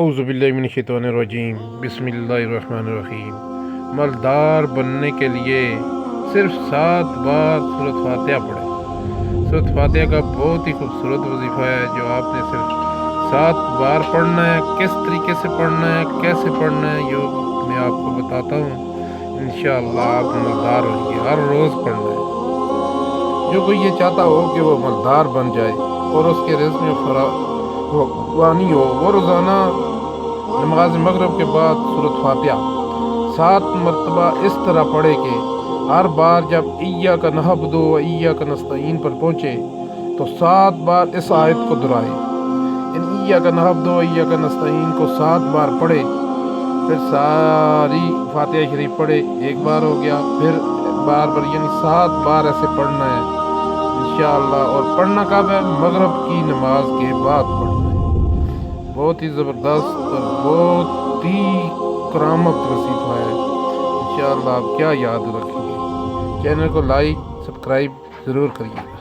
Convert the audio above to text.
اعوذ باللہ من الشیطان الرجیم، بسم اللہ الرحمن الرحیم۔ مالدار بننے کے لیے صرف 7 بار سورۃ فاتحہ پڑھیں۔ سورۃ فاتحہ کا بہت ہی خوبصورت وظیفہ ہے جو آپ نے صرف 7 بار پڑھنا ہے۔ کس طریقے سے پڑھنا ہے، کیسے پڑھنا ہے، یہ میں آپ کو بتاتا ہوں۔ انشاءاللہ آپ مالدار ہوں گے۔ ہر روز پڑھنا ہے۔ جو کوئی یہ چاہتا ہو کہ وہ مالدار بن جائے اور اس کے رزق میں فراوانی ہو، وہ روزانہ نماز مغرب کے بعد سورۃ فاتحہ 7 مرتبہ اس طرح پڑھے کہ ہر بار جب ایاک نعبد و ایاک نستعین پر پہنچے تو 7 بار اس آیت کو دہرائے۔ ایاک نعبد و ایاک نستعین کو 7 بار پڑھے، پھر ساری فاتحہ شریف پڑھے، ایک بار ہو گیا، پھر بار بار یعنی 7 بار ایسے پڑھنا ہے انشاءاللہ۔ اور پڑھنا کب ہے؟ مغرب کی نماز کے بعد پڑھنا ہے۔ بہت ہی زبردست اور بہت ہی کرامت وظیفہ ہے۔ انشاءاللہ آپ کیا یاد رکھیں گے۔ چینل کو لائک سبسکرائب ضرور کریے۔